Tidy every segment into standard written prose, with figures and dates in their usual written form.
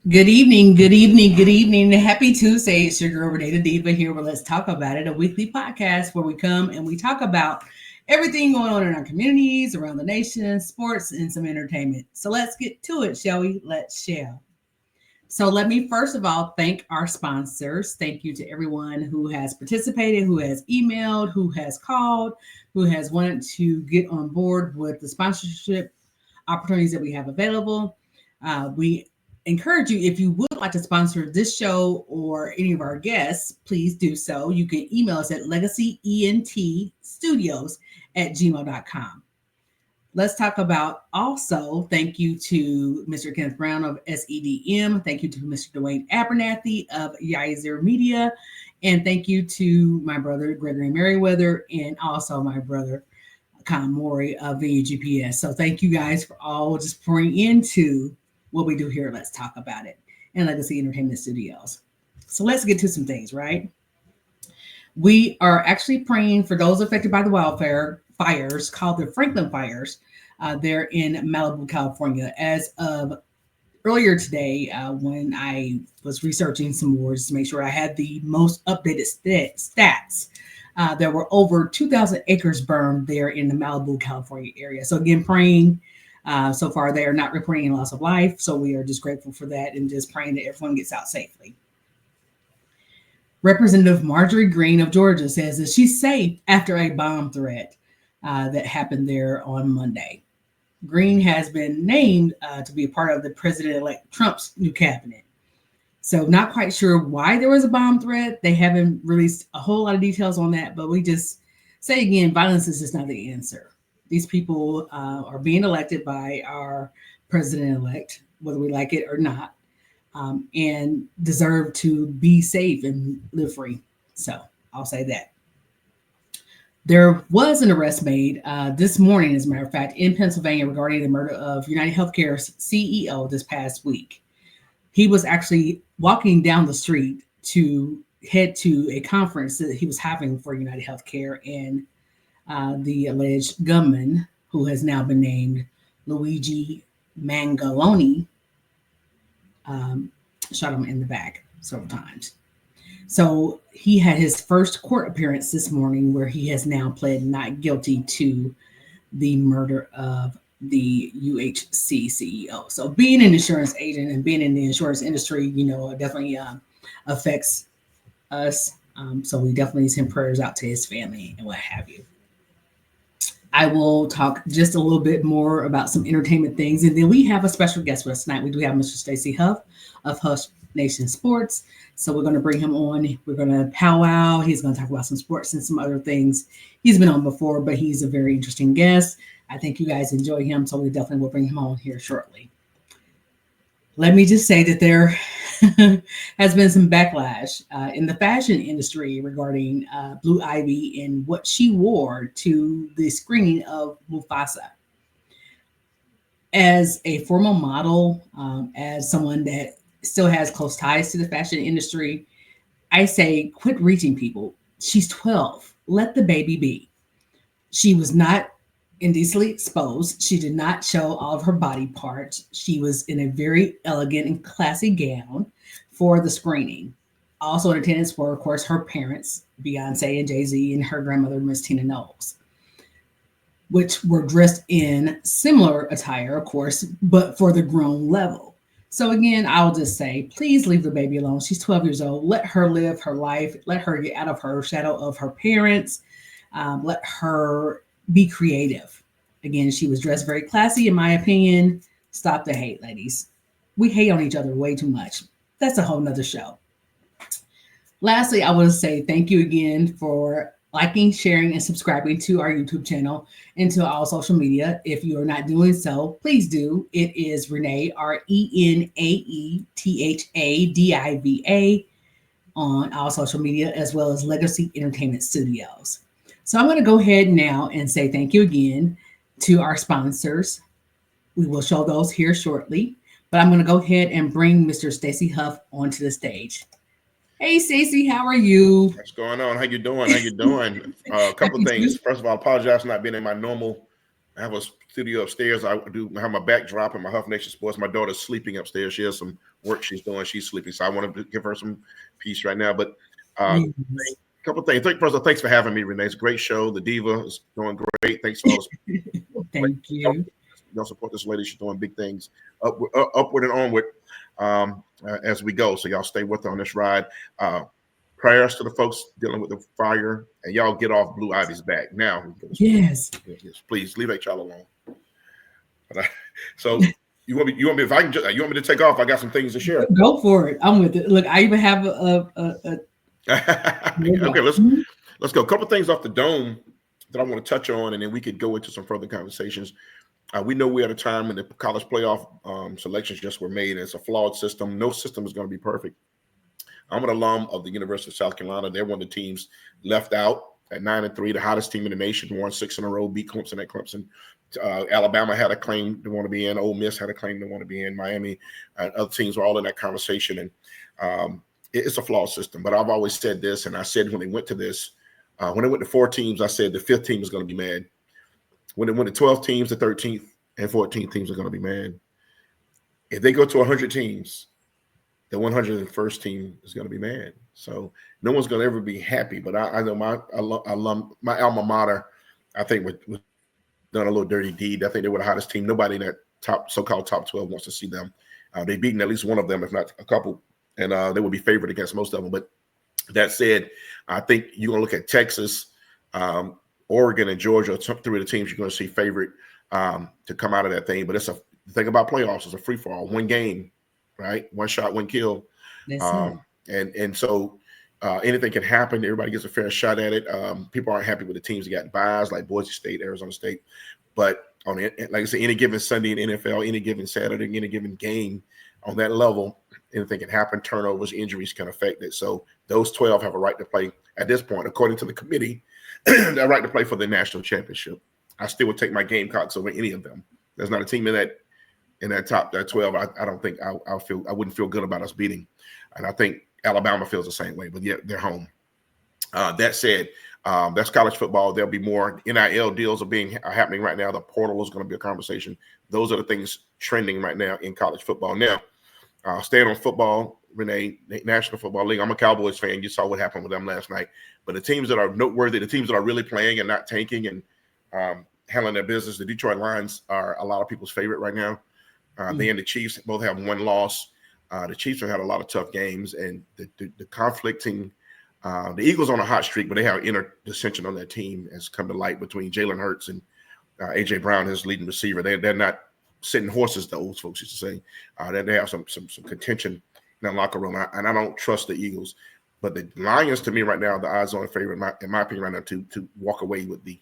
Good evening, good evening, good evening. Happy Tuesday. It's your girl RenaeThaDiva here with Let's Talk About It, a weekly podcast where we come and we talk about everything going on in our communities, around the nation, sports, and some entertainment. So let's get to it, shall we? Let's share. So let me first of all thank our sponsors. Thank you to everyone who has participated, who has emailed, who has called, who has wanted to get on board with the sponsorship opportunities that we have available. We encourage you, if you would like to sponsor this show or any of our guests, please do so. You can email us at legacyentstudios@gmail.com. Let's talk about also thank you to Mr. Kenneth Brown of SEDM. Thank you to Mr. Dwayne Abernathy of Yizer Media. And thank you to my brother Gregory Merriweather and also my brother Con Mori of VUGPS. So thank you guys for all just pouring into what we do here. Let's talk about it and Legacy Entertainment Studios. So let's get to some things, right? We are actually praying for those affected by the wildfire fires called the Franklin fires. There in Malibu, California. As of earlier today, when I was researching some more to make sure I had the most updated stats, there were over 2,000 acres burned there in the Malibu, California area. So again, praying. So far, they are not reporting any loss of life. So we are just grateful for that and just praying that everyone gets out safely. Representative Marjorie Greene of Georgia says that she's safe after a bomb threat that happened there on Monday. Greene has been named to be a part of the President-elect Trump's new cabinet. So not quite sure why there was a bomb threat. They haven't released a whole lot of details on that, but we just say again, violence is just not the answer. These people are being elected by our president-elect, whether we like it or not, and deserve to be safe and live free. So I'll say that. There was an arrest made this morning, as a matter of fact, in Pennsylvania regarding the murder of United Healthcare's CEO this past week. He was actually walking down the street to head to a conference that he was having for United Healthcare, and the alleged gunman, who has now been named Luigi Mangaloni, shot him in the back several times. So he had his first court appearance this morning where he has now pled not guilty to the murder of the UHC CEO. So being an insurance agent and being in the insurance industry, it definitely affects us. So we definitely send prayers out to his family and what have you. I will talk just a little bit more about some entertainment things. And then we have a special guest with us tonight. We do have Mr. Stacy Huff of Hush Nation Sports. So we're going to bring him on. We're going to powwow. He's going to talk about some sports and some other things. He's been on before, but he's a very interesting guest. I think you guys enjoy him. So we definitely will bring him on here shortly. Let me just say that there has been some backlash in the fashion industry regarding Blue Ivy and what she wore to the screening of Mufasa. As a former model, as someone that still has close ties to the fashion industry, I say quit reaching people. She's 12. Let the baby be. She was not indecently exposed. She did not show all of her body parts. She was in a very elegant and classy gown for the screening. Also in attendance were, of course, her parents, Beyonce and Jay-Z, and her grandmother, Miss Tina Knowles, which were dressed in similar attire, of course, but for the grown level. So again, I'll just say, please leave the baby alone. She's 12 years old. Let her live her life. Let her get out of her shadow of her parents. Let her be creative. Again, she was dressed very classy, in my opinion. Stop the hate, ladies. We hate on each other way too much. That's a whole nother show. Lastly, I want to say thank you again for liking, sharing, and subscribing to our YouTube channel and to all social media. If you are not doing so, please do. It is Renee, RenaeThaDiva, on all social media, as well as Legacy Entertainment Studios. So I'm going to go ahead now and say thank you again to our sponsors. We will show those here shortly, but I'm going to go ahead and bring Mr. Stacy Huff onto the stage. Hey, Stacy, how are you? What's going on? How you doing? A couple of things. First of all, I apologize for not being in my normal I have a studio upstairs. I do have my backdrop and my Huff Nation Sports. My daughter's sleeping upstairs. She has some work she's doing. She's sleeping, so I want to give her some peace right now. But a Yes. couple of things. First of all, thanks for having me, Renee. It's a great show. The Diva is doing great. Thanks for all the Thank you. y'all support this lady. She's doing big things, upward and onward as we go. So y'all stay with her on this ride. Prayers to the folks dealing with the fire, and y'all get off Blue Ivy's back now. Yes. Yes, please leave that child alone. So you want me if I can you want me to take off? I got some things to share. Go for it. I'm with it. Look, I even have Okay, let's go. A couple things off the dome that I want to touch on, and then we could go into some further conversations. We know we're at a time when the college playoff selections just were made. It's a flawed system. No system is going to be perfect. I'm an alum of the University of South Carolina. They're one of the teams left out at 9-3, the hottest team in the nation, won 6 in a row, beat Clemson at Clemson. Alabama had a claim to want to be in. Ole Miss had a claim to want to be in. Miami and other teams were all in that conversation. And it's a flawed system. But I've always said this, and I said when they went to this, when they went to 4 teams, I said the 5th team is going to be mad. When they went to 12 teams, the 13th and 14th teams are going to be mad. If they go to 100 teams, the 101st team is going to be mad. So no one's going to ever be happy. But I know my alma mater, I think, was done a little dirty deed. I think they were the hottest team. Nobody in that so-called top 12 wants to see them. They've beaten at least one of them, if not a couple, and they would be favored against most of them. But that said, I think you're going to look at Texas, Oregon, and Georgia, 3 of the teams you're going to see favorite to come out of that thing. But the thing about playoffs is a free-for-all, one game, right? One shot, one kill. And so anything can happen. Everybody gets a fair shot at it. People aren't happy with the teams that got buys like Boise State, Arizona State. But on it, like I said, any given Sunday in the NFL, any given Saturday, any given game on that level, anything can happen. Turnovers, injuries can affect it. So those 12 have a right to play at this point, according to the committee, a right to play for the national championship. I still would take my Gamecocks over any of them. There's not a team in that top 12. I don't think I wouldn't feel good about us beating. And I think Alabama feels the same way, but yet they're home. That said, that's college football. There'll be more NIL deals are happening right now. The portal is going to be a conversation. Those are the things trending right now in college football. Now, staying on football, Renee, National Football League. I'm a Cowboys fan. You saw what happened with them last night. But the teams that are noteworthy, the teams that are really playing and not tanking and handling their business, the Detroit Lions are a lot of people's favorite right now. They and the Chiefs both have one loss. The Chiefs have had a lot of tough games, and the conflicting the Eagles on a hot streak, but they have inner dissension on that team has come to light between Jalen Hurts and A.J. Brown, his leading receiver. They're not sitting horses, the old folks used to say. They have some contention in that locker room, and I don't trust the Eagles. But the Lions, to me right now, the odds-on favorite, in my opinion right now, to walk away with the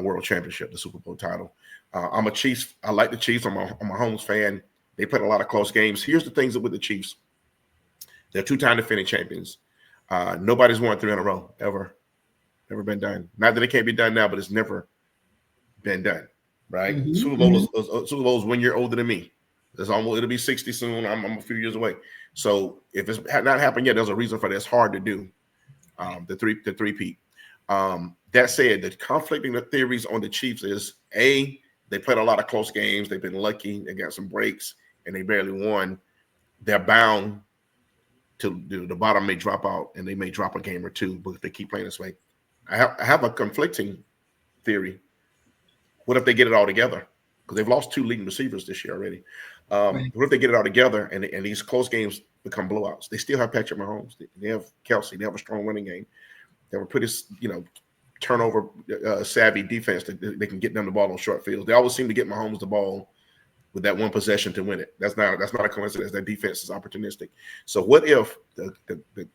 World Championship, the Super Bowl title. I'm a Chiefs. I like the Chiefs. I'm a Mahomes fan. They played a lot of close games. Here's the things with the Chiefs. They're 2-time defending champions. Nobody's won 3 in a row, ever. Never been done. Not that it can't be done now, but it's never been done, right? Mm-hmm. Super Bowl is 1 year older than me. It'll be 60 soon. I'm a few years away. So if it's not happened yet, there's a reason for that. It's hard to do. The three-peat. That said, the conflicting theories on the Chiefs is they played a lot of close games. They've been lucky. They got some breaks, and they barely won. They're bound to the bottom may drop out, and they may drop a game or two. But if they keep playing this way, I have a conflicting theory. What if they get it all together? Because they've lost 2 leading receivers this year already. Right. What if they get it all together and these close games become blowouts? They still have Patrick Mahomes. They have Kelsey. They have a strong running game. They have a pretty, turnover savvy defense that they can get them the ball on short fields. They always seem to get Mahomes the ball with that one possession to win it. That's not a coincidence. That defense is opportunistic. So what if the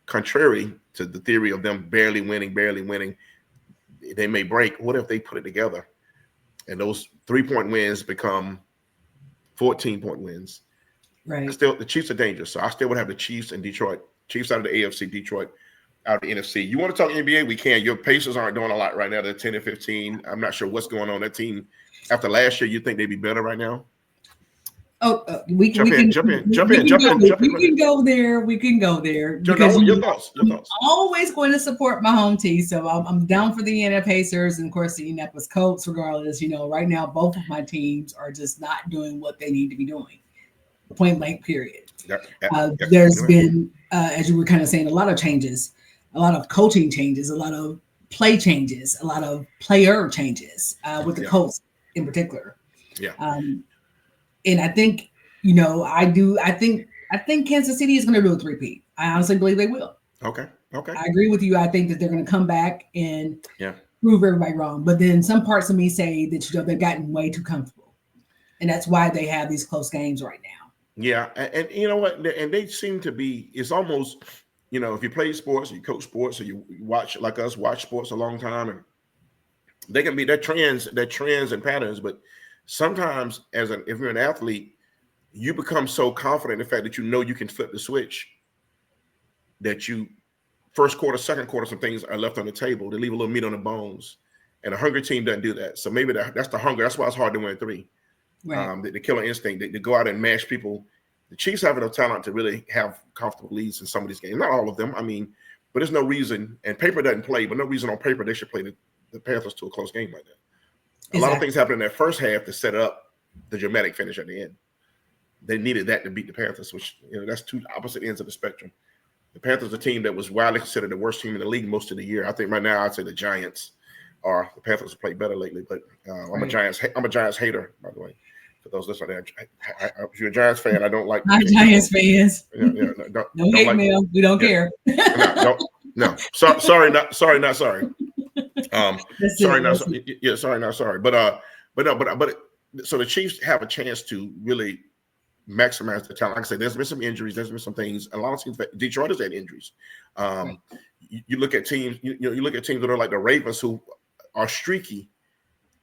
contrary to the theory of them barely winning, they may break? What if they put it together and those 3-point wins become 14-point wins? Right. Still, the Chiefs are dangerous. So I still would have the Chiefs and Detroit. Chiefs out of the AFC, Detroit out of the NFC. You want to talk NBA? We can. Your Pacers aren't doing a lot right now. They're 10 and 15. I'm not sure what's going on. That team, after last year, you think they'd be better right now? Oh, Jump we in, can jump in, we, jump we in, can jump in, go jump in. we can go there. We can go there because No, you your know, thoughts, your I'm thoughts. always going to support my home team. So I'm down for the Indiana Pacers and of course the Indianapolis Colts. Regardless, you know, right now both of my teams are just not doing what they need to be doing. Point blank. Period. Yeah, There's you're right. been, as you were kind of saying, a lot of changes, a lot of coaching changes, a lot of play changes, a lot of player changes with the Yeah, Colts in particular. yeah, Um, and I think, you know, I do. I think Kansas City is going to do a three-peat. I honestly believe they will. okay, okay, I agree with you. I think that they're going to come back and yeah, prove everybody wrong. But then some parts of me say that you know they've gotten way too comfortable, and that's why they have these close games right now. yeah. And you know what? And they seem to be. It's almost, you know, if you play sports, you coach sports, or you watch like us, watch sports a long time, and they can be they're trends and patterns. But sometimes, if you're an athlete, you become so confident in the fact that you know you can flip the switch that you first quarter, second quarter, some things are left on the table. They leave a little meat on the bones. And a hungry team doesn't do that. So maybe that's the hunger. That's why it's hard to win three. Right. The killer instinct, they go out and mash people. The Chiefs have enough talent to really have comfortable leads in some of these games. Not all of them. I mean, but there's no reason, and paper doesn't play, but no reason on paper they should play the Panthers to a close game like that. A lot of Exactly. things happened in that first half to set up the dramatic finish at the end. They needed that to beat the Panthers, which, you know, that's two opposite ends of the spectrum. The Panthers, a team that was widely considered the worst team in the league most of the year. I think right now I'd say the Giants are. The Panthers have played better lately, but Right. I'm a Giants hater, by the way. For those listening, if you're a Giants fan, I don't like My the Giants Colts. fans. Yeah, yeah, No don't hate like. mail. We don't Yeah, care. no, don't. No, sorry, not sorry. That's Sorry, it. not That's it. sorry. Yeah, sorry, not sorry. But no, so the Chiefs have a chance to really maximize the talent. Like I said, there's been some injuries, there's been some things. A lot of teams, Detroit has had injuries. Right. You look at teams, you look at teams that are like the Ravens who are streaky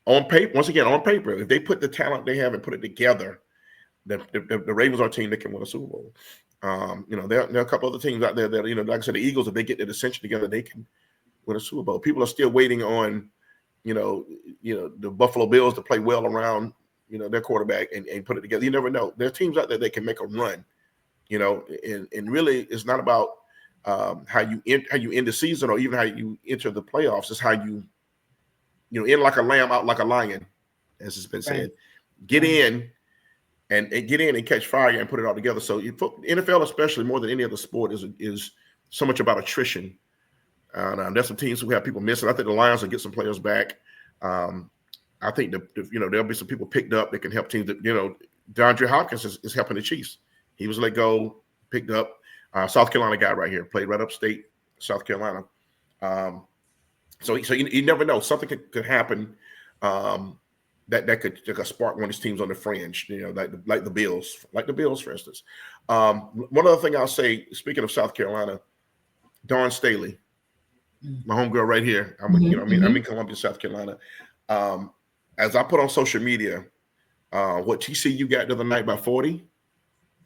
on paper. Once again, on paper, if they put the talent they have and put it together, the Ravens are a team that can win a Super Bowl. You know, there are a couple other teams out there that, you know, like I said, the Eagles, if they get their ascension together, they can win a Super Bowl. People are still waiting on, the Buffalo Bills to play well around, their quarterback and put it together. You never know. There are teams out there that can make a run, and really it's not about how you end the season or even how you enter the playoffs. It's how in like a lamb, out like a lion, as it's been Right. said. Get Right. in and get in and catch fire and put it all together. So NFL, especially more than any other sport, is so much about attrition. There's some teams who have people missing. I think the Lions will get some players back. I think there'll be some people picked up that can help teams. DeAndre Hopkins is helping the Chiefs. He was let go, picked up. South Carolina guy right here, played right upstate South Carolina. So you never know. Something could happen that could spark one of these teams on the fringe. Like the Bills, for instance. One other thing I'll say, speaking of South Carolina, Dawn Staley, my homegirl right here. I'm in Columbia, South Carolina. As I put on social media, what TCU got the other night by 40,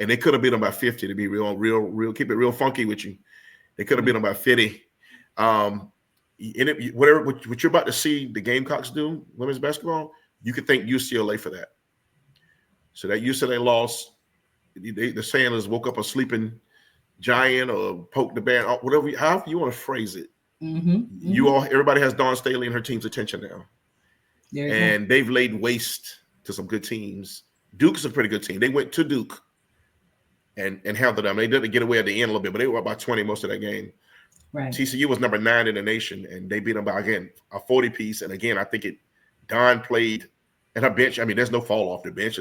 and they could have beat them by 50 to be real, keep it real funky with you. They could have beat them by 50. Whatever what you're about to see the Gamecocks do, women's basketball, you could thank UCLA for that. So that UCLA loss, the saying is woke up a sleeping giant or poke the bear, whatever, however you want to phrase it. Everybody has Dawn Staley and her team's attention now. And they've laid waste to some good teams. Duke's a pretty good team. They went to Duke and handled them. They did get away at the end a little bit, but they were up by 20 most of that game. Right. TCU was number 9 in the nation, and they beat them by, again, a 40 piece. And again, I think Dawn played at her bench. I mean, there's no fall off. The bench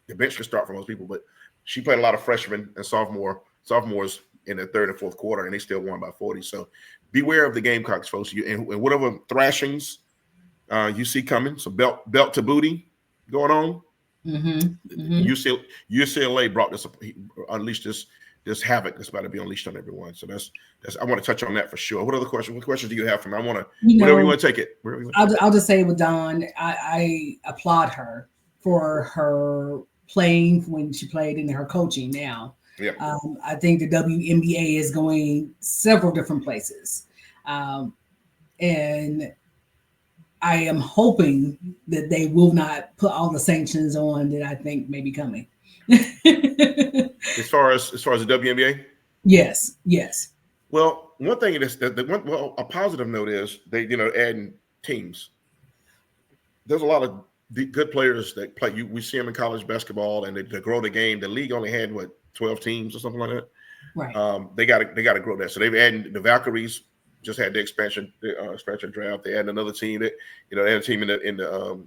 can start for most people, but she played a lot of freshmen and sophomores in the third and fourth quarter, and they still won by 40. So beware of the Gamecocks, folks. And whatever thrashings you see coming, so belt to booty going on. UCLA brought unleashed this havoc that's about to be unleashed on everyone. So that's I want to touch on that for sure. What other questions? What questions do you have for me? I want to whatever you want to take it. I'll just say with Dawn, I applaud her for her playing when she played in her coaching now. Yeah. I think the WNBA is going several different places. And I am hoping that they will not put all the sanctions on that I think may be coming. As far as the WNBA. Yes, yes, Well, one thing is that a positive note is they adding teams. There's a lot of good players that play. We see them in college basketball, and they grow the game. The league only had 12 teams or something like that. right, They got to grow that. So they've added the Valkyries. Just had the expansion draft. They added another team that they had a team in the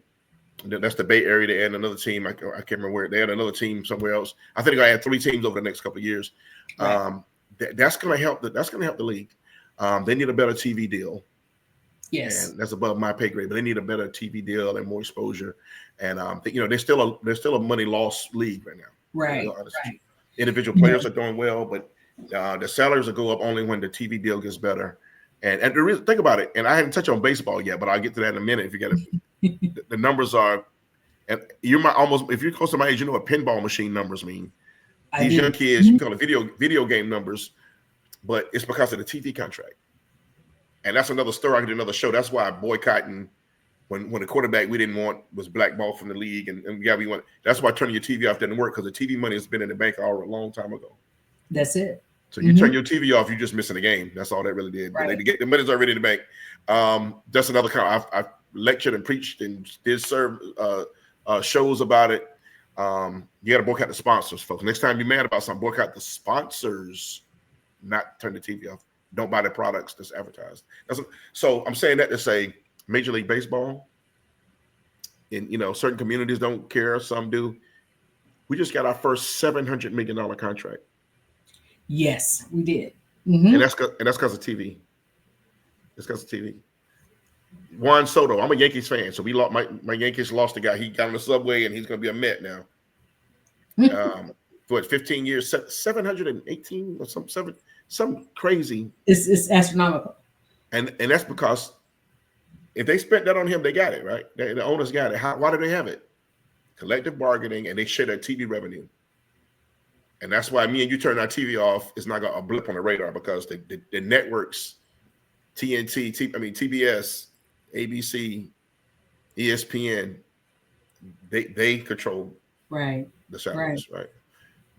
that's the Bay Area. They added another team. I can't remember where. They had another team somewhere else. I think they're gonna add 3 teams over the next couple of years. right. That's gonna help. That's gonna help the league. They need a better TV deal, Yes, and that's above my pay grade. But they need a better TV deal and more exposure. And they're still a money loss league right now. right, Honestly. right. Individual You know, players are doing well, but the salaries will go up only when the TV deal gets better. And the reason, think about it. And I haven't touched on baseball yet, but I'll get to that in a minute. If you got the numbers are, and you might almost, if you're close to my age, you know what pinball machine numbers mean. I These young do. kids, you call it video game numbers, but it's because of the TV contract. And that's another story. I can do another show. That's why boycotting when the quarterback we didn't want was blackballed from the league, and yeah, we want. That's why turning your TV off didn't work because the TV money has been in the bank all a long time ago. That's it. So you turn your TV off, you're just missing the game. That's all that really did. But Right. they get the money's already in the bank. That's another kind. I've lectured and preached and did serve shows about it. You got to boycott the sponsors, folks. Next time you're mad about something, boycott the sponsors, not turn the TV off. Don't buy the products that's advertised. So I'm saying that to say Major League Baseball, and certain communities don't care, some do. We just got our first $700 million contract. Yes, we did. And that's because of TV. It's because of TV. Juan Soto. I'm a Yankees fan, so we lost. My Yankees lost a guy. He got on the subway, and he's going to be a Met now. For 15 years, 718 or some crazy. It's astronomical. And that's because if they spent that on him, they got it right. The owners got it. Why do they have it? Collective bargaining, and they share their TV revenue. And that's why me and you turn our TV off. It's not a blip on the radar because the networks, TNT, TBS, ABC, ESPN, they control the salaries, right?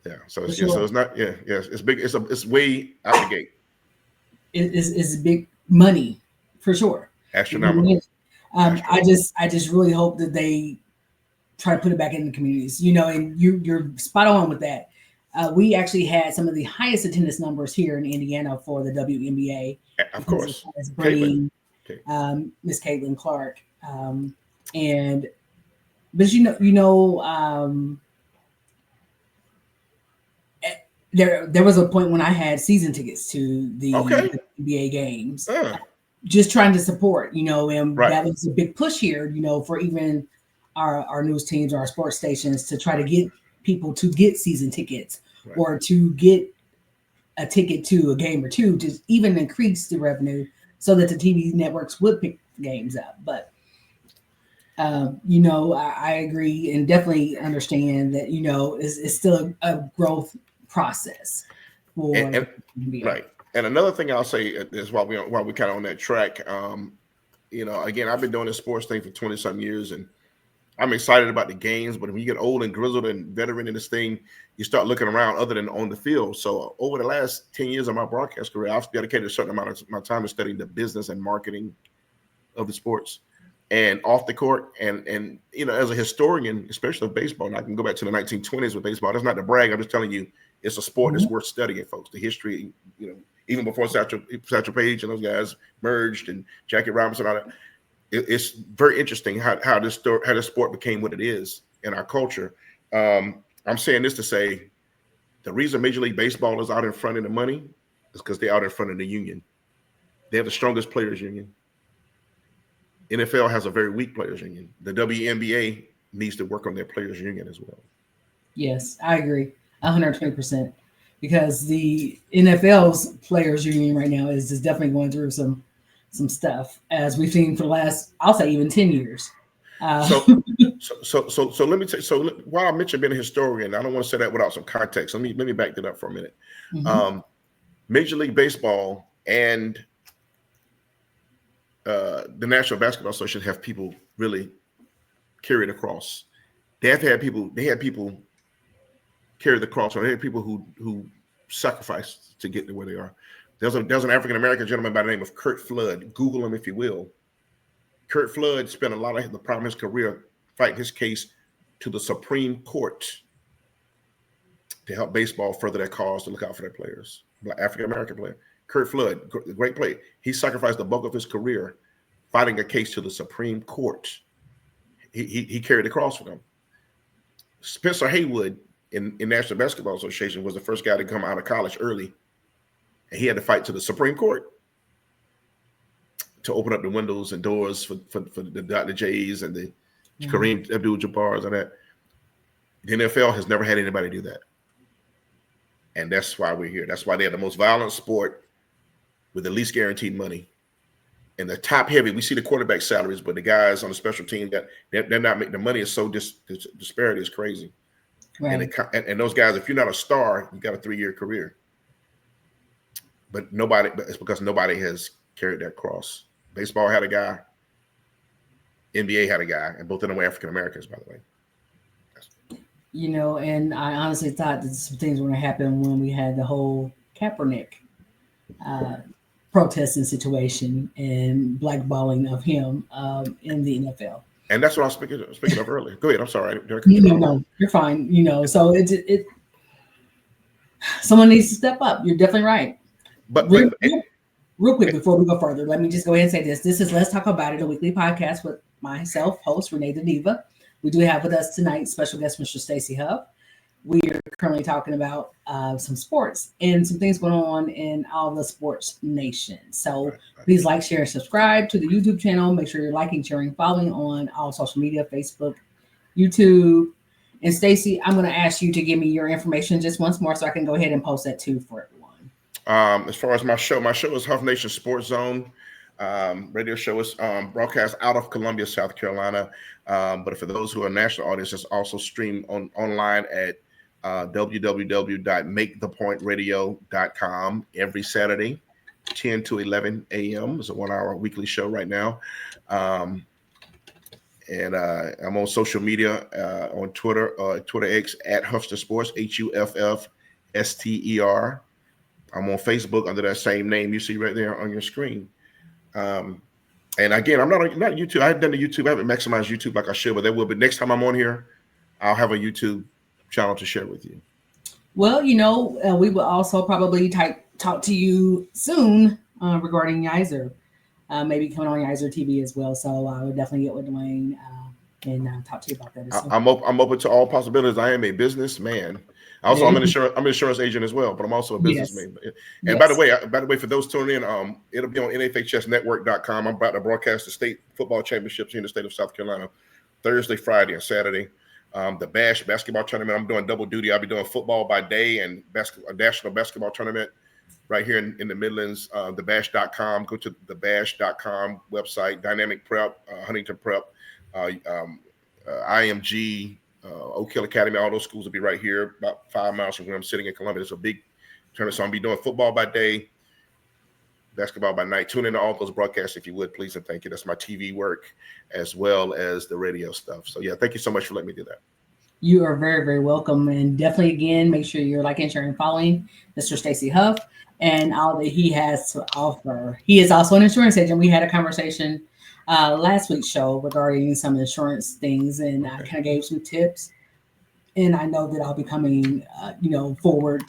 Yeah. So it's not. It's big. It's way out the gate. It's big money for sure. Astronomical. I just really hope that they try to put it back in the communities. And you're spot on with that. We actually had some of the highest attendance numbers here in Indiana for the WNBA. Of course. Bringing Miss Caitlin Clark. There was a point when I had season tickets to the NBA games, just trying to support, and that was a big push here, for even our news teams or our sports stations to try to get people to get season tickets or to get a ticket to a game or two to even increase the revenue so that the TV networks would pick games up. But, I agree and definitely understand that, it's still a growth process. Right. And another thing I'll say is while we kind of on that track, again, I've been doing this sports thing for 20-something years, and I'm excited about the games, but when you get old and grizzled and veteran in this thing, you start looking around other than on the field. So over the last 10 years of my broadcast career, I've dedicated a certain amount of my time to studying the business and marketing of the sports and off the court. And as a historian, especially of baseball, and I can go back to the 1920s with baseball. That's not to brag. I'm just telling you, it's a sport that's worth studying, folks. The history, even before Satchel Paige and those guys merged and Jackie Robinson, all that. It's very interesting how this sport became what it is in our culture. I'm saying this to say the reason Major League Baseball is out in front of the money is because they're out in front of the union. They have the strongest players union. NFL has a very weak players union. The WNBA needs to work on their players union as well. Yes, I agree 120% because the NFL's players union right now is definitely going through some stuff as we've seen for the last, I'll say even 10 years. So let me tell you. So while I mentioned being a historian, I don't want to say that without some context. Let me back that up for a minute. Major League Baseball and the National Basketball Association have people really carried across. They had people carry the cross. There are people who sacrificed to get to where they are. There's an African American gentleman by the name of Curt Flood. Google him if you will. Curt Flood spent a lot of the part of his career fighting his case to the Supreme Court to help baseball further their cause to look out for their players. Black African American player. Curt Flood, great player. He sacrificed the bulk of his career fighting a case to the Supreme Court. He carried the cross for them. Spencer Haywood in National Basketball Association was the first guy to come out of college early, and he had to fight to the Supreme Court to open up the windows and doors for the Jays and the Kareem Abdul-Jabbar's and that. The NFL has never had anybody do that, and that's why we're here. That's why they're the most violent sport with the least guaranteed money. And the top heavy, we see the quarterback salaries, but the guys on the special team that they're not making the money is so disparity is crazy. Right. And those guys, if you're not a star, you got a 3-year career. But it's because nobody has carried that cross. Baseball had a guy, NBA had a guy, and both of them were African Americans, by the way. You know, and I honestly thought that some things were going to happen when we had the whole Kaepernick protesting situation and blackballing of him in the NFL. And that's what I was speaking of earlier. Go ahead. I'm sorry. No, you're fine. You know, so it someone needs to step up. You're definitely right. But real quick before we go further, let me just go ahead and say this. This is Let's Talk About It, a weekly podcast with myself, host RenaeThaDiva. We do have with us tonight special guest Mr. Stacey Huff. We are currently talking about some sports and some things going on in all the sports nation. So please like, share, and subscribe to the YouTube channel. Make sure you're liking, sharing, following on all social media, Facebook, YouTube. And Stacey, I'm going to ask you to give me your information just once more so I can go ahead and post that too for everyone. As far as my show is Huff Nation Sports Zone. Radio show is broadcast out of Columbia, South Carolina. But for those who are national audience, it's also streamed online at www.makethepointradio.com every Saturday, 10 to 11 a.m. It's a 1-hour weekly show right now. And I'm on social media, on Twitter X at Huffster Sports, HUFFSTER. I'm on Facebook under that same name you see right there on your screen. And again, I'm not YouTube. I haven't done the YouTube. I haven't maximized YouTube like I should, but there will be. Next time I'm on here, I'll have a YouTube channel to share with you. Well, you know, we will also probably talk to you soon regarding Yizer, maybe coming on Yizer TV as well. So I would definitely get with Dwayne and talk to you about that. I'm open to all possibilities. I am a businessman. Also, I'm an insurance agent as well, but I'm also a businessman. Yes. And by the way, for those tuning in, it'll be on NFHSnetwork.com. I'm about to broadcast the state football championships here in the state of South Carolina, Thursday, Friday, and Saturday. The Bash basketball tournament. I'm doing double duty. I'll be doing football by day and a national basketball tournament right here in the Midlands. Thebash.com. Go to thebash.com website. Dynamic Prep, Huntington Prep, IMG, Oak Hill Academy. All those schools will be right here, about 5 miles from where I'm sitting in Columbia. It's a big tournament. So I'll be doing football by day, basketball by night. Tune into all those broadcasts if you would, please, and thank you. That's my TV work as well as the radio stuff. So yeah, thank you so much for letting me do that. You are very, very welcome. And definitely, again, make sure you're liking, sharing, and following Mr. Stacey Huff and all that he has to offer. He is also an insurance agent. We had a conversation last week's show regarding some insurance things, and I kind of gave some tips. And I know that I'll be coming, forward,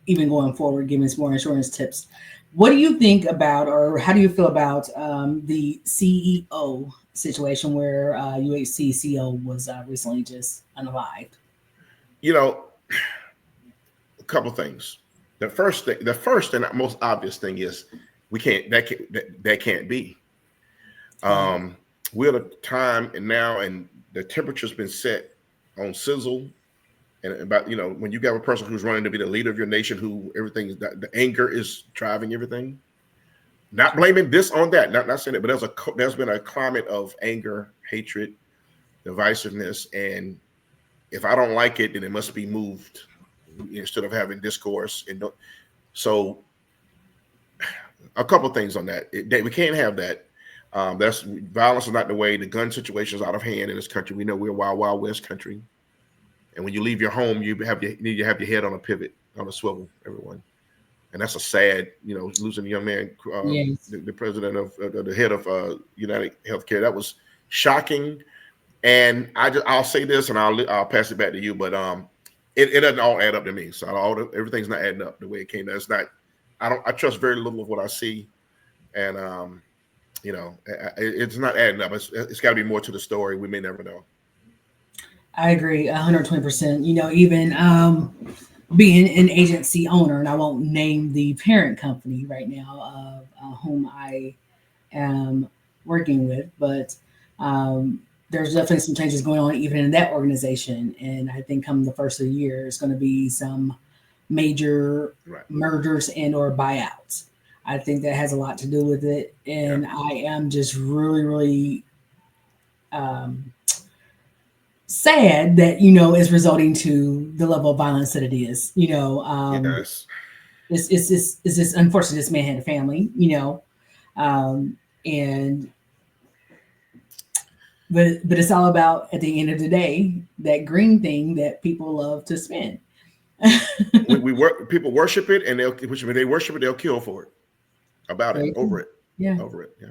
even going forward, giving some more insurance tips. What do you think about, or how do you feel about the CEO situation where UHC CEO was recently just unalived? A couple things. The first and most obvious thing is that can't be. We're at a time and the temperature's been set on sizzle. And about, when you got a person who's running to be the leader of your nation, who the anger is driving everything. Not blaming this on that, not saying it, but there's been a climate of anger, hatred, divisiveness, and if I don't like it, then it must be moved instead of having discourse. And so, a couple things on that. We can't have that. Violence is not the way. The gun situation is out of hand in this country. We know we're a wild, wild west country. And when you leave your home, you need to have your head on a pivot, on a swivel, everyone. And that's a sad, losing a young man, Yes. the president of the head of United Healthcare. That was shocking. And I'll say this, and I'll pass it back to you. But it doesn't all add up to me. So everything's not adding up the way it came. It's not. I trust very little of what I see, and it's not adding up. It's got to be more to the story. We may never know. I agree 120%. Even being an agency owner, and I won't name the parent company right now of whom I am working with, but there's definitely some changes going on even in that organization. And I think come the first of the year, it's going to be some major Right. mergers and or buyouts. I think that has a lot to do with it, and Yeah. I am just really, really um, sad that is resulting to the level of violence that it is. Yes. It's just unfortunate this man had a family. Um, and but it's all about at the end of the day that green thing that people love to spend. We work. People worship it, and they worship it, they'll kill for it. About it, Right? over it, Yeah, over it. Yeah.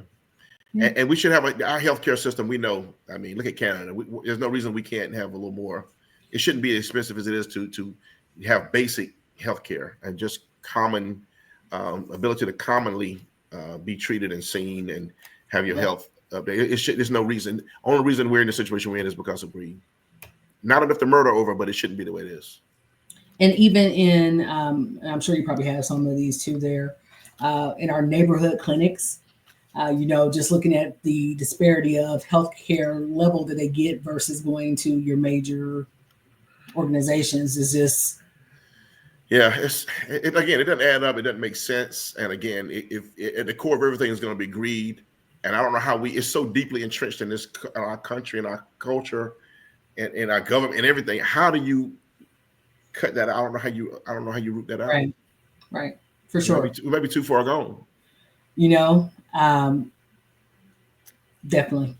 yeah, And we should have our healthcare system. We know. I mean, look at Canada. There's no reason we can't have a little more. It shouldn't be as expensive as it is to have basic healthcare and just common ability to commonly be treated and seen and have your yeah. health updated. There's no reason. Only reason we're in the situation we're in is because of greed. Not enough to murder over, but it shouldn't be the way it is. And even in, and I'm sure you probably have some of these too there, in our neighborhood clinics. Just looking at the disparity of healthcare level that they get versus going to your major organizations is just Yeah, again, it doesn't add up. It doesn't make sense. And again, if at the core of everything is going to be greed, and I don't know how it's so deeply entrenched in our country and our culture and in our government and everything. How do you cut that out? I don't know how you root that out. right, right, for We might sure. be we might be too far gone. You know, um, Definitely.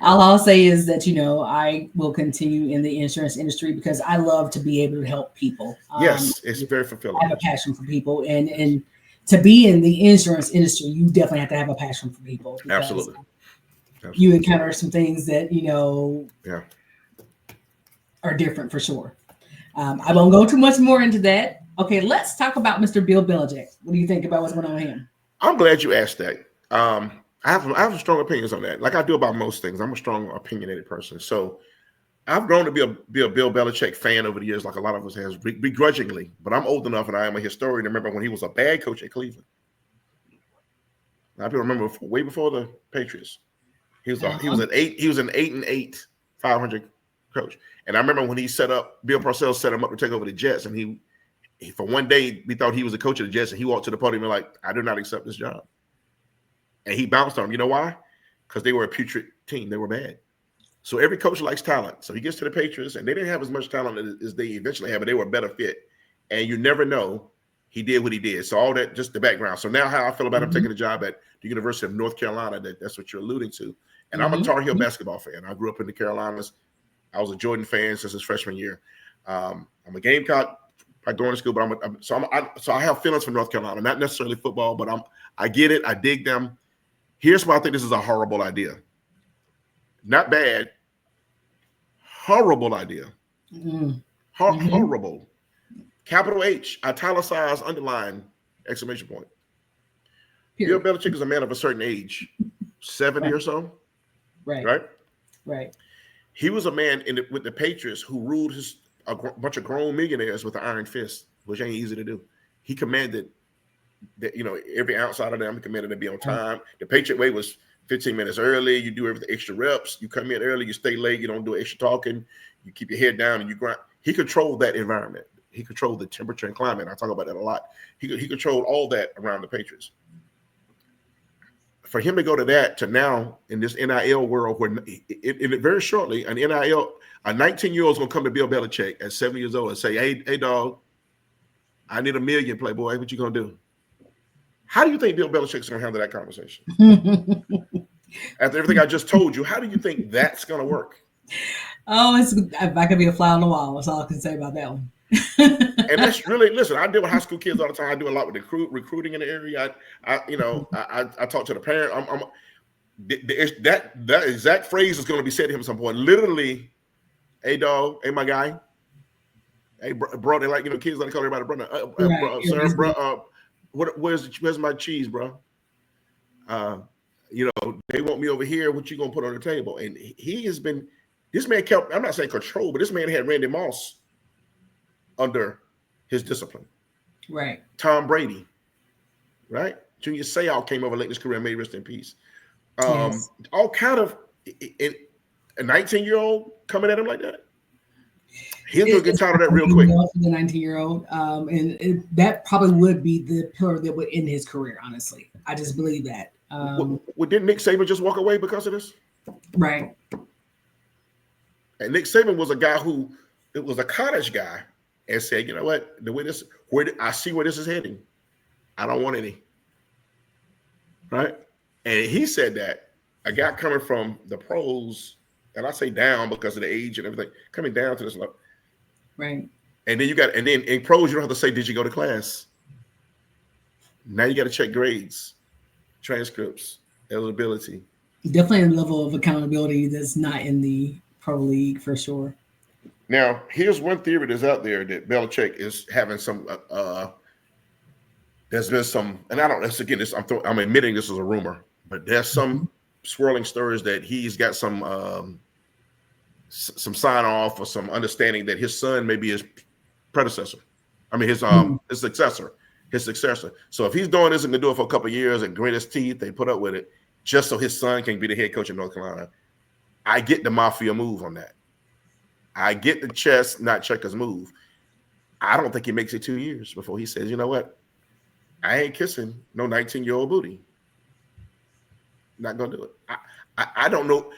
All I'll say is that I will continue in the insurance industry because I love to be able to help people. Yes, it's very I fulfilling. have a passion for people, Yes, and to be in the insurance industry, you definitely have to have a passion for people because absolutely, you absolutely. encounter some things that Yeah, are different for sure. I won't go too much more into that. Okay, let's talk about Mr. Bill Belichick. What do you think about what's going on with him? I'm glad you asked that. I have strong opinions on that, like I do about most things. I'm a strong, opinionated person, so I've grown to be a Bill Belichick fan over the years, like a lot of us has, begrudgingly. But I'm old enough, and I am a historian, to remember when he was a bad coach at Cleveland. A lot of people remember way before the Patriots. Uh-huh. He was an 8-8, 500 coach. And I remember when Bill Parcells set him up to take over the Jets, and he for one day we thought he was the coach of the Jets, and he walked to the podium and like, I do not accept this job. And he bounced on him. You know why? Because they were a putrid team. They were bad. So every coach likes talent. So he gets to the Patriots, and they didn't have as much talent as they eventually had, but they were a better fit. And you never know. He did what he did. So all that, just the background. So now how I feel about him Mm-hmm. taking a job at the University of North Carolina, that's what you're alluding to. And I'm a Tar Heel Mm-hmm. basketball fan. I grew up in the Carolinas. I was a Jordan fan since his freshman year. I'm a Gamecock by going to school, but so I have feelings for North Carolina, not necessarily football, but I get it. I dig them. Here's why I think this is a horrible idea. Not bad, horrible idea. Mm-hmm. Horrible. Capital H, italicized, underline, exclamation point. Bill Period. Belichick is a man of a certain age, 70 Right. or so, Right. right? Right. He was a man with the Patriots who ruled a bunch of grown millionaires with an iron fist, which ain't easy to do. He commanded that, every outside of them, he commanded to be on Right. time. The Patriot way was 15 minutes early. You do everything extra reps. You come in early. You stay late. You don't do extra talking. You keep your head down and you grind. He controlled that environment. He controlled the temperature and climate. I talk about that a lot. He controlled all that around the Patriots. For him to go to now in this NIL world where very shortly a 19-year-old is going to come to Bill Belichick at 70 years old and say, hey, dog, I need $1 million, Playboy. What you going to do? How do you think Bill Belichick's going to handle that conversation? After everything I just told you, how do you think that's going to work? Oh, it's if I could be a fly on the wall. That's all I can say about that one. And that's really, listen, I deal with high school kids all the time. I do a lot with recruiting in the area. I talk to the parent. That exact phrase is going to be said to him at some point. Literally, hey dog, hey my guy, hey bro. They like, kids like to call everybody brother, Right. bro, sir, bro. Where's my cheese, bro? They want me over here. What you gonna put on the table? And he has been. This man kept. I'm not saying control, but this man had Randy Moss under his discipline. Right. Tom Brady, right? Junior Seau came over late in his career, may rest in peace. Yes. All kind of a 19-year-old coming at him like that. He'll get tired of that real quick. The 19-year-old, that probably would be the pillar that would end his career. Honestly, I just believe that. Didn't Nick Saban just walk away because of this? Right. And Nick Saban was a guy who it was a college guy and said, you know what, I see where this is heading. I don't want any. Right? And he said that a guy coming from the pros, and I say down because of the age and everything, coming down to this level. Right. And then in pros, you don't have to say, did you go to class? Now you got to check grades, transcripts, eligibility. Definitely a level of accountability that's not in the pro league for sure. Now, here's one theory that's out there that Belichick is having some. There's been some, and I don't. This again. I'm admitting this is a rumor, but there's some swirling stories that he's got some sign off or some understanding that his son may be his predecessor. I mean his successor. His successor. So if he's doing this and gonna do it for a couple of years and grit his teeth, they put up with it just so his son can be the head coach in North Carolina. I get the mafia move on that. I get the chess, not checkers move. I don't think he makes it 2 years before he says, you know what? I ain't kissing no 19-year-old booty. Not gonna do it. I don't know.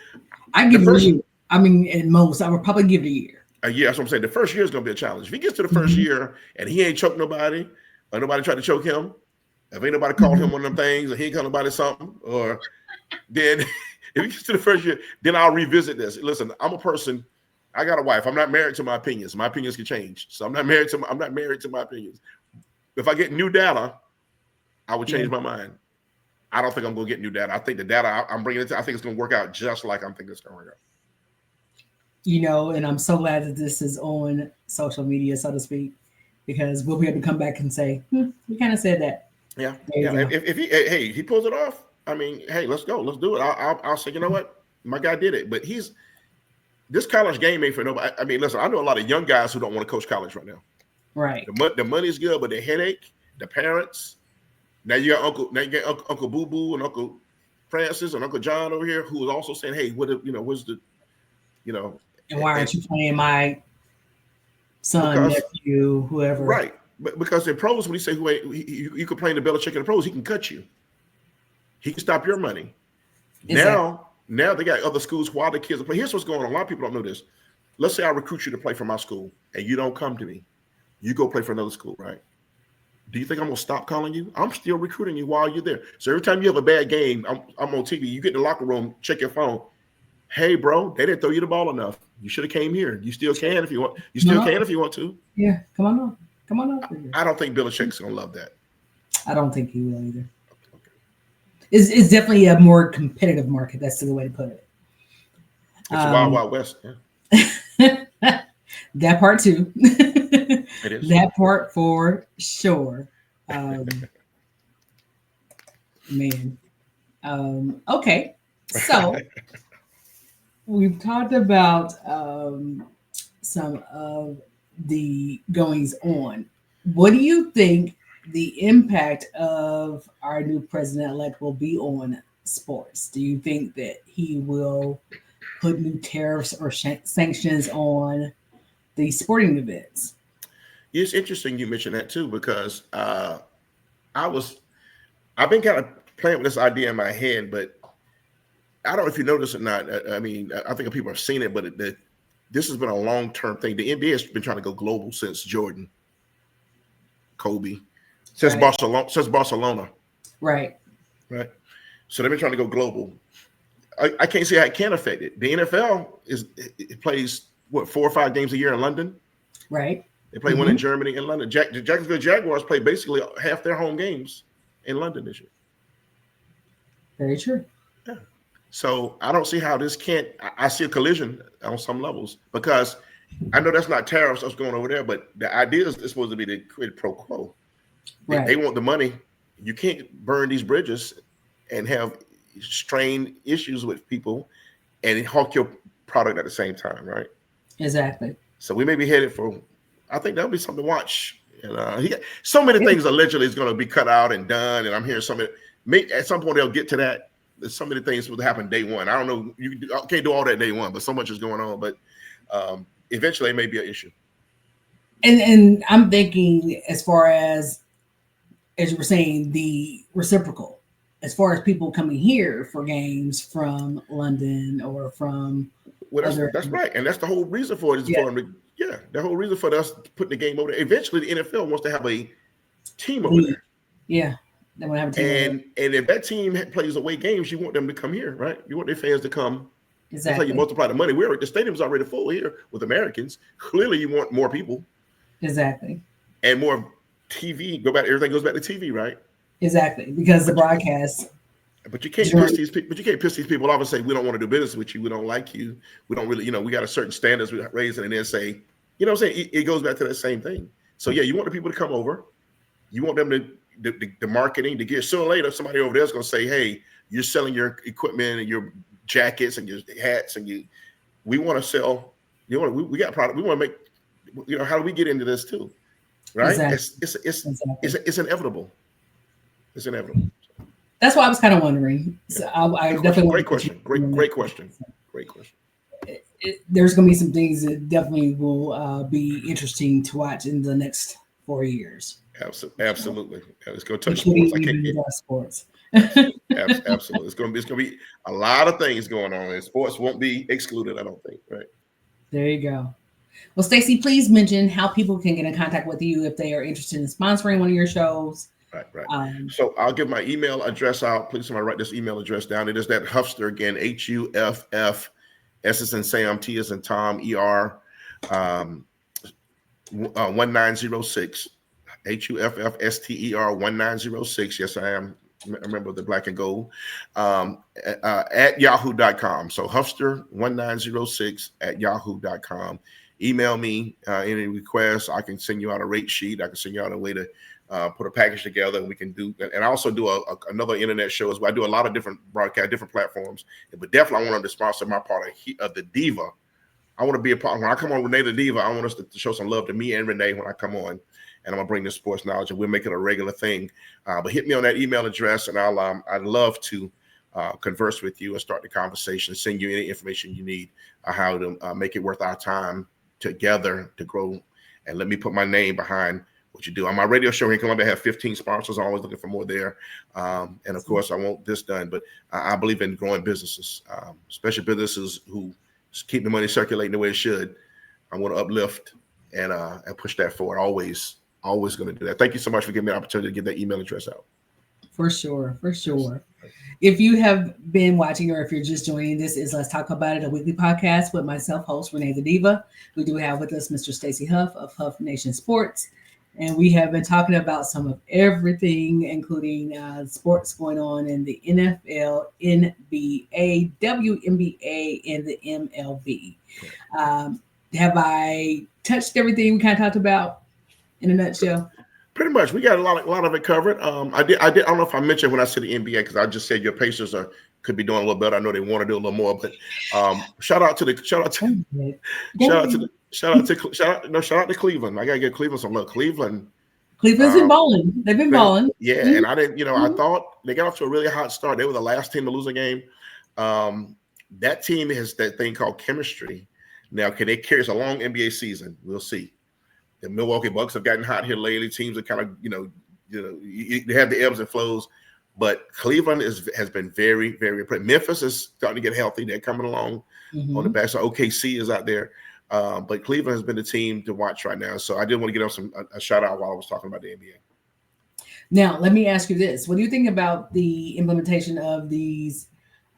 I give it a year. I mean, at most, I would probably give it a year. A year. That's what I'm saying. The first year is gonna be a challenge. If he gets to the first year and he ain't choked nobody, or nobody tried to choke him, if ain't nobody called him one of them things, or he ain't called nobody something, or then if he gets to the first year, then I'll revisit this. Listen, I'm a person. I got a wife. I'm not married to my opinions. My opinions can change. So I'm not married to my opinions. If I get new data, I would change my mind. I don't think I'm going to get new data. I think the data I'm bringing I think it's going to work out just like I'm thinking it's going to work out. And I'm so glad that this is on social media, so to speak, because we'll be able to come back and say, we kind of said that. Yeah. If he pulls it off, I mean, hey, let's go. Let's do it. I'll say, you know what? My guy did it. But this college game ain't for nobody. I mean, listen, I know a lot of young guys who don't want to coach college right now. Right. The money's good, but the headache, the parents. Now you got Uncle Boo Boo and Uncle Francis and Uncle John over here who is also saying, hey, what's the. And why aren't you playing my son, nephew, whoever? Right. But because in pros, when you say you complain to Belichick in the pros, he can cut you. He can stop your money. Exactly. Now they got other schools while the kids are playing. Here's what's going on. A lot of people don't know this. Let's say I recruit you to play for my school and you don't come to me. You go play for another school, right? Do you think I'm going to stop calling you? I'm still recruiting you while you're there. So every time you have a bad game, I'm on TV. You get in the locker room, check your phone. Hey, bro, they didn't throw you the ball enough. You should have came here. You still can if you want. You still can if you want to. Yeah, come on up. Come on up. I don't think Belichick's going to love that. I don't think he will either. Okay. It's definitely a more competitive market. That's the way to put it. It's Wild Wild West. Yeah. That part too. It is. That part for sure. Man. Okay. So we've talked about some of the goings on. What do you think the impact of our new president-elect will be on sports? Do you think that he will put new tariffs or sanctions on the sporting events? It's interesting you mentioned that too, because I've been kind of playing with this idea in my head, but I don't know if you notice it or not. I mean, I think people have seen it, but this has been a long-term thing. The NBA has been trying to go global since Jordan, Kobe, since Barcelona. Right. So they've been trying to go global. I can't see how it can affect it. The NFL plays what, 4 or 5 games a year in London. Right. They play one in Germany and London. The Jacksonville Jaguars play basically half their home games in London this year. Very true. Yeah. So I don't see how this can't. I see a collision on some levels because I know that's not tariffs that's going over there, but the idea is it's supposed to be the quid pro quo. They want the money. You can't burn these bridges and have strained issues with people and hawk your product at the same time, right? Exactly. So we may be headed for. I think that'll be something to watch. And so many things allegedly is going to be cut out and done. And I'm hearing some of it. At some point they'll get to that. There's so many things will happen day one. I don't know. You can't do all that day one, but so much is going on. But eventually it may be an issue. And I'm thinking as far as you were saying, the reciprocal, as far as people coming here for games from London or from. Well, that's right. And that's the whole reason for it. The whole reason for us putting the game over there. Eventually the NFL wants to have a team over there. Yeah. They want to have a team and if that team plays away games, you want them to come here, right? You want their fans to come. Exactly. That's how you multiply the money. The stadium's already full here with Americans. Clearly you want more people. Exactly. And more TV. Everything goes back to TV, right? Exactly. Because the broadcast. But you can't piss these people. But you can't piss these people off and say we don't want to do business with you. We don't like you. We don't really, we got a certain standards we're raising, and then say, you know what I'm saying? It goes back to that same thing. So yeah, you want the people to come over. You want them to the marketing to get. Sooner or later, somebody over there is going to say, hey, you're selling your equipment and your jackets and your hats and you. We want to sell. We got product. We want to make. How do we get into this too? Right? Exactly. It's inevitable. It's inevitable. That's why I was kind of wondering. So I definitely great question. Great question. There's going to be some things that definitely will be interesting to watch in the next 4 years. Absolutely. Let's go touch sports. I can't get sports. Absolutely. It's going to be a lot of things going on, and sports won't be excluded. I don't think. Right. There you go. Well, Stacey, please mention how people can get in contact with you if they are interested in sponsoring one of your shows. Right. So I'll give my email address out. Please somebody write this email address down. It is that Huffster again, HUFF, S as in Sam, T as in Tom, ER, 1906, HUFFSTER 1906. Yes, I am. I remember the black and gold at yahoo.com. So Huffster1906 at yahoo.com. Email me any requests. I can send you out a rate sheet. I can send you out a way to put a package together, and we can do. And I also do another internet show as well. I do a lot of different broadcast, different platforms. But definitely, I want them to sponsor my part of the Diva. I want to be a part. When I come on RenaeThaDiva, I want us to show some love to me and Renee when I come on, and I'm gonna bring this sports knowledge, and we'll make it a regular thing. But hit me on that email address, and I'd love to converse with you and start the conversation. Send you any information you need how to make it worth our time together to grow, and let me put my name behind what you do. On my radio show here in Columbia, I have 15 sponsors. I'm always looking for more there. And of course, I want this done, but I believe in growing businesses, especially businesses who keep the money circulating the way it should. I want to uplift and push that forward. Always going to do that. Thank you so much for giving me the opportunity to get that email address out. For sure. If you have been watching or if you're just joining, this is Let's Talk About It, a weekly podcast with myself, host RenaeThaDiva. We do have with us Mr. Stacey Huff of Huff Nation Sports. And we have been talking about some of everything, including sports going on in the NFL, NBA, WNBA, and the MLB. Have I touched everything we kind of talked about in a nutshell? Pretty much. We got a lot of it covered. I don't know if I mentioned when I said the NBA, because I just said your Pacers could be doing a little better. I know they want to do a little more, but shout out to Cleveland. I gotta give Cleveland some love. Cleveland's been balling. They've been balling. Yeah, and I didn't. I thought they got off to a really hot start. They were the last team to lose a game. That team has that thing called chemistry. Now, can they carry us a long NBA season? We'll see. The Milwaukee Bucks have gotten hot here lately. Teams are kind of, they have the ebbs and flows. But Cleveland has been very, very impressive. Memphis is starting to get healthy. They're coming along on the back. So OKC is out there. But Cleveland has been the team to watch right now. So I did want to get a shout out while I was talking about the NBA. Now, let me ask you this. What do you think about the implementation of these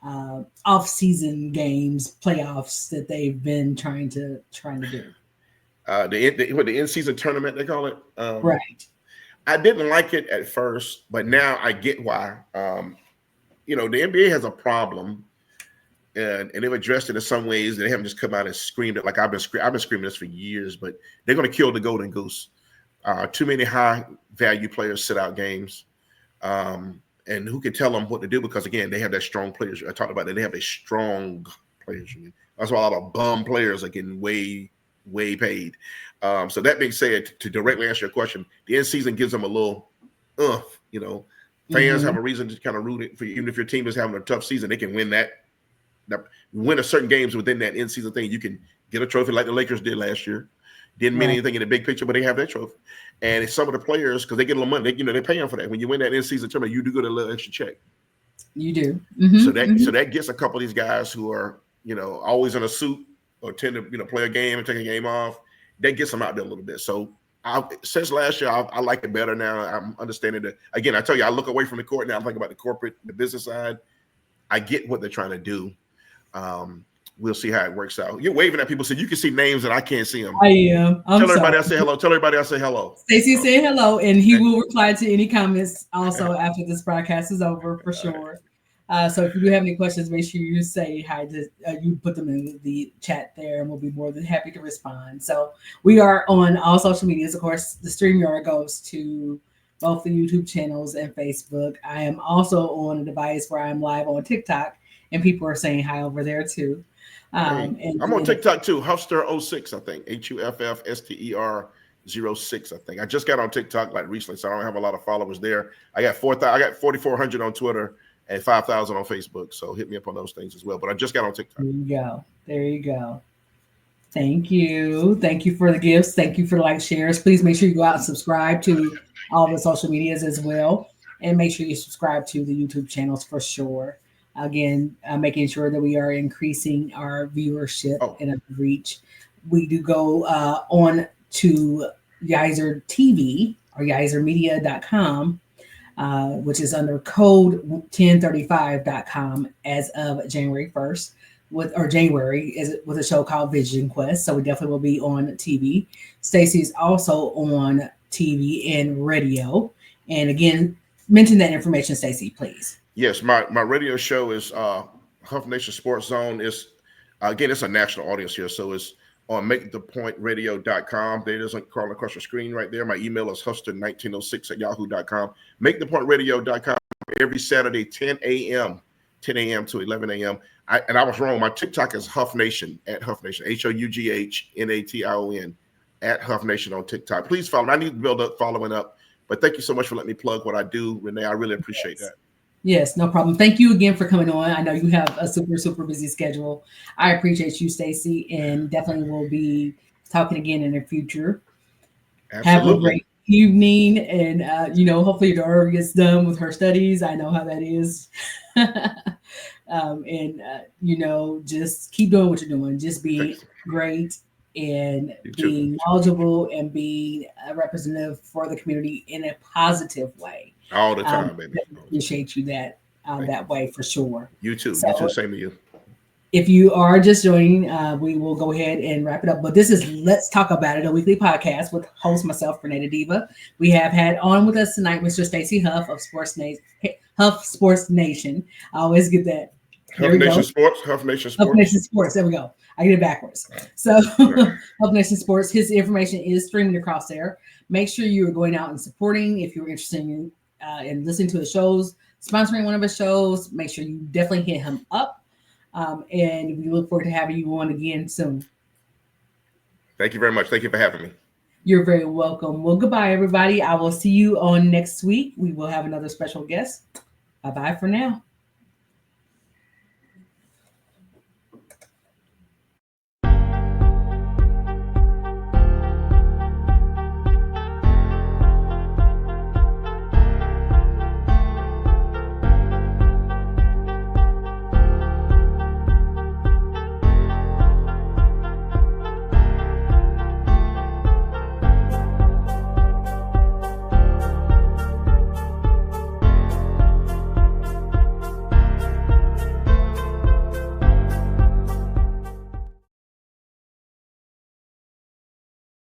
off-season games, playoffs that they've been trying to do. The in-season tournament they call it. Right. I didn't like it at first, but now I get why. The NBA has a problem, and they've addressed it in some ways. They haven't just come out and screamed it like I've been screaming this for years. But they're going to kill the golden goose. Too many high-value players sit out games, and who can tell them what to do? Because again, they have that strong players. I talked about that. They have a strong players. That's why a lot of bum players are getting way paid. So that being said, to directly answer your question, the end season gives them a little, fans have a reason to kind of root it for you. Even if your team is having a tough season, they can win win a certain games within that end season thing. You can get a trophy like the Lakers did last year. Didn't mean anything in the big picture, but they have that trophy. And it's some of the players, because they get a little money, they're paying for that. When you win that end season tournament, you do get a little extra check. You do. So that gets a couple of these guys who are, always in a suit or tend to, play a game and take a game off. That gets them out there a little bit. So since last year, I like it better now. I'm understanding that. Again, I tell you, I look away from the court now. I'm thinking about the business side. I get what they're trying to do. We'll see how it works out. You're waving at people, so you can see names and I can't see them. I am. Tell everybody I say hello. Tell everybody I say hello. Stacey saying hello, and he will reply to any comments also after this broadcast is over for sure. So if you do have any questions, make sure you say hi to you put them in the chat there, and we'll be more than happy to respond. So we are on all social medias. Of course, the StreamYard goes to both the YouTube channels and Facebook. I am also on a device where I'm live on TikTok, and people are saying hi over there too. And I'm on TikTok too. Huffster06, I think. HUFFSTER 06, I think. I just got on TikTok like recently, so I don't have a lot of followers there. I got 4,400 on Twitter and 5,000 on Facebook. So hit me up on those things as well. But I just got on TikTok. There you go. Thank you. Thank you for the gifts. Thank you for the shares. Please make sure you go out and subscribe to all the social medias as well. And make sure you subscribe to the YouTube channels for sure. Again, making sure that we are increasing our viewership and our reach. We do go on to Yizer TV or yizermedia.com, which is under code 1035.com as of January 1st, with a show called Vision Quest. So we definitely will be on TV. Stacey's also on TV and radio. And again, mention that information, Stacey, please. Yes, my radio show is Huff Nation Sports Zone. It's a national audience here, so it's on MakeThePointRadio.com. There it is crawling across your screen right there. My email is huster1906@yahoo.com. MakeThePointRadio.com every Saturday, 10 a.m. to 11 a.m. I was wrong. My TikTok is Huff Nation at Huff Nation, HOUGHNATION at Huff Nation on TikTok. Please follow me. I need to build up following up, but thank you so much for letting me plug what I do, Renee. I really appreciate that. Yes, no problem. Thank you again for coming on. I know you have a super, super busy schedule. I appreciate you, Stacey, and definitely will be talking again in the future. Absolutely. Have a great evening, and hopefully your daughter gets done with her studies. I know how that is. Just keep doing what you're doing. Just be great and being knowledgeable and being a representative for the community in a positive way. All the time, baby. Appreciate you that way for sure. You too. So, you too. Same to you. If you are just joining, we will go ahead and wrap it up. But this is Let's Talk About It, a weekly podcast with host myself, RenaeThaDiva. We have had on with us tonight Mr. Stacey Huff of Huff Sports Nation. I always get that. Huff Nation Sports. Huff Nation Sports. There we go. I get it backwards. So Huff Nation Sports, his information is streaming across there. Make sure you are going out and supporting. If you're interested in listening to the shows, sponsoring one of his shows, make sure you definitely hit him up. And we look forward to having you on again soon. Thank you very much. Thank you for having me. You're very welcome. Well, goodbye, everybody. I will see you on next week. We will have another special guest. Bye-bye for now.